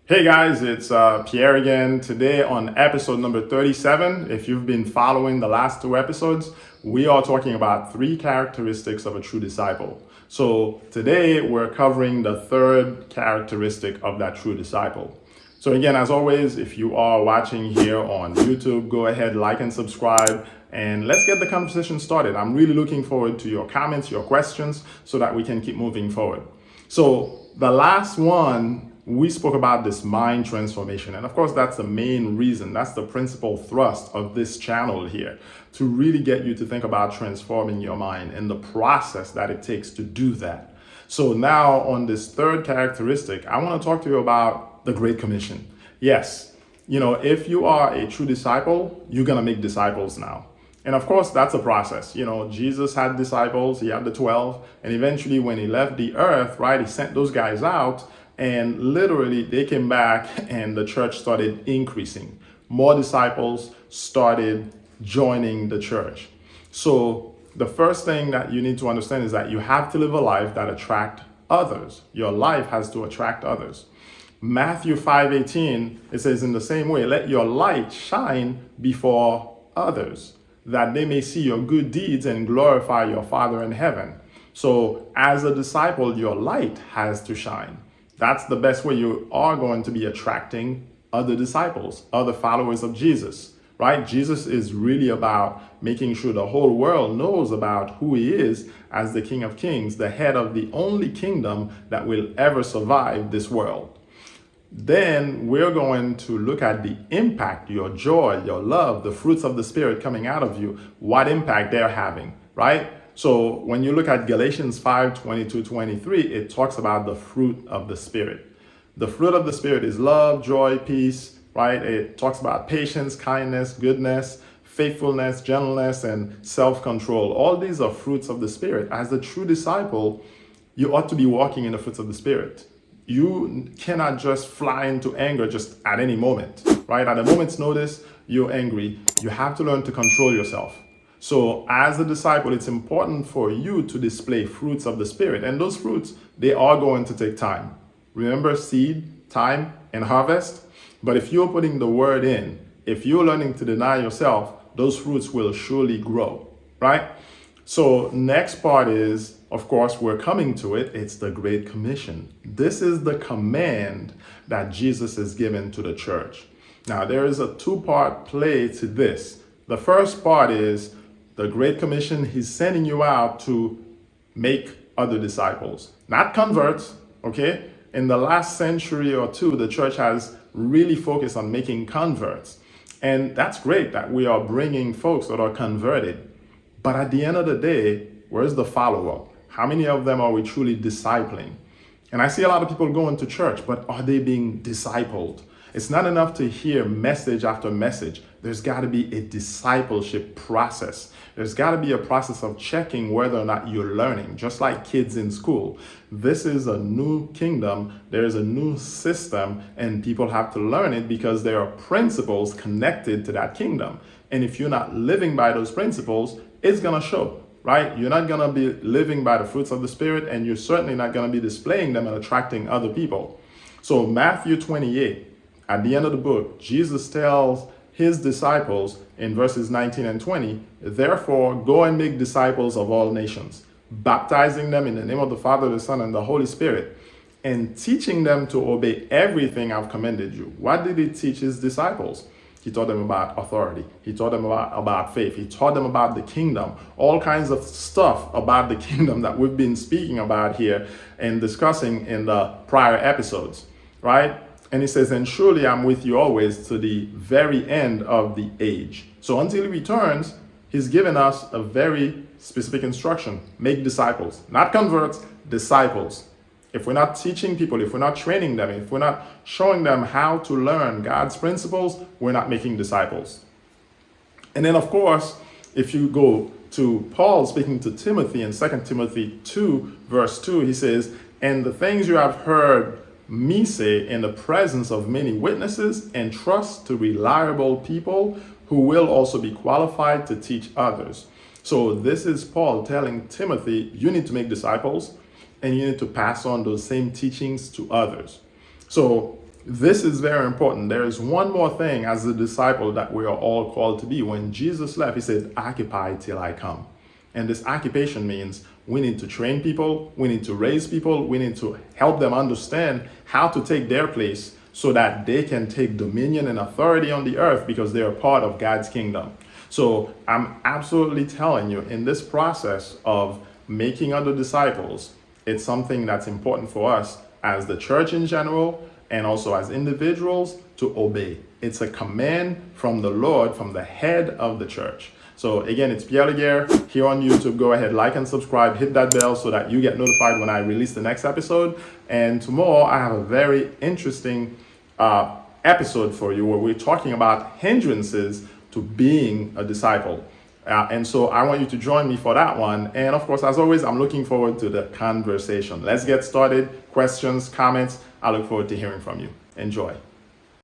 Hey guys, it's Pierre again. Today on episode number 37, if you've been following the last two episodes, we are talking about three characteristics of a true disciple. So today we're covering the third characteristic of that true disciple. So again, as always, if you are watching here on YouTube, go ahead, like and subscribe, and let's get the conversation started. I'm really looking forward to your comments, your questions, so that we can keep moving forward. So the last one, we spoke about this mind transformation. And of course, that's the main reason. That's the principal thrust of this channel here, to really get you to think about transforming your mind and the process that it takes to do that. So now on this third characteristic, I want to talk to you about the Great Commission. Yes, if you are a true disciple, you're going to make disciples now. And of course, that's a process. Jesus had disciples, he had the 12, and eventually when he left the earth, right, he sent those guys out. And literally, they came back and the church started increasing. More disciples started joining the church. So the first thing that you need to understand is that you have to live a life that attracts others. Your life has to attract others. Matthew 5:18, it says, in the same way, let your light shine before others, that they may see your good deeds and glorify your Father in heaven. So as a disciple, your light has to shine. That's the best way you are going to be attracting other disciples, other followers of Jesus, right? Jesus is really about making sure the whole world knows about who he is as the King of Kings, the head of the only kingdom that will ever survive this world. Then we're going to look at the impact, your joy, your love, the fruits of the Spirit coming out of you, what impact they're having, right? So when you look at Galatians 5:22-23, it talks about the fruit of the Spirit. The fruit of the Spirit is love, joy, peace, right? It talks about patience, kindness, goodness, faithfulness, gentleness, and self-control. All these are fruits of the Spirit. As a true disciple, you ought to be walking in the fruits of the Spirit. You cannot just fly into anger just at any moment, right? At a moment's notice, you're angry. You have to learn to control yourself. So as a disciple, it's important for you to display fruits of the Spirit. And those fruits, they are going to take time. Remember seed, time, and harvest? But if you're putting the word in, if you're learning to deny yourself, those fruits will surely grow, right? So next part is, of course, we're coming to it. It's the Great Commission. This is the command that Jesus has given to the church. Now, there is a two-part play to this. The first part is the Great Commission. He's sending you out to make other disciples, not converts, okay? In the last century or two, the church has really focused on making converts. And that's great that we are bringing folks that are converted. But at the end of the day, where's the follow-up? How many of them are we truly discipling? And I see a lot of people going to church, but are they being discipled? It's not enough to hear message after message. There's got to be a discipleship process. There's got to be a process of checking whether or not you're learning, just like kids in school. This is a new kingdom. There is a new system, and people have to learn it because there are principles connected to that kingdom. And if you're not living by those principles, it's going to show, right? You're not going to be living by the fruits of the Spirit, and you're certainly not going to be displaying them and attracting other people. So Matthew 28, at the end of the book, Jesus tells his disciples in verses 19 and 20, therefore go and make disciples of all nations, baptizing them in the name of the Father, the Son, and the Holy Spirit, and teaching them to obey everything I've commanded you. What did he teach his disciples? He taught them about authority. He taught them about faith. He taught them about the kingdom, all kinds of stuff about the kingdom that we've been speaking about here and discussing in the prior episodes, right? And he says, and surely I'm with you always to the very end of the age. So until he returns, he's given us a very specific instruction. Make disciples, not converts, disciples. If we're not teaching people, if we're not training them, if we're not showing them how to learn God's principles, we're not making disciples. And then, of course, if you go to Paul speaking to Timothy in 2 Timothy 2, verse 2, he says, and the things you have heard me say in the presence of many witnesses, entrust to reliable people who will also be qualified to teach others. So this is Paul telling Timothy, you need to make disciples and you need to pass on those same teachings to others. So this is very important. There is one more thing as a disciple that we are all called to be. When Jesus left, he said, occupy till I come. And this occupation means we need to train people, we need to raise people, we need to help them understand how to take their place so that they can take dominion and authority on the earth because they are part of God's kingdom. So I'm absolutely telling you, in this process of making other disciples, it's something that's important for us as the church in general and also as individuals to obey. It's a command from the Lord, from the head of the church. So again, it's Pierre Laguerre here on YouTube. Go ahead, like and subscribe, hit that bell so that you get notified when I release the next episode. And tomorrow I have a very interesting episode for you where we're talking about hindrances to being a disciple. And so I want you to join me for that one. And of course, as always, I'm looking forward to the conversation. Let's get started. Questions, comments. I look forward to hearing from you. Enjoy.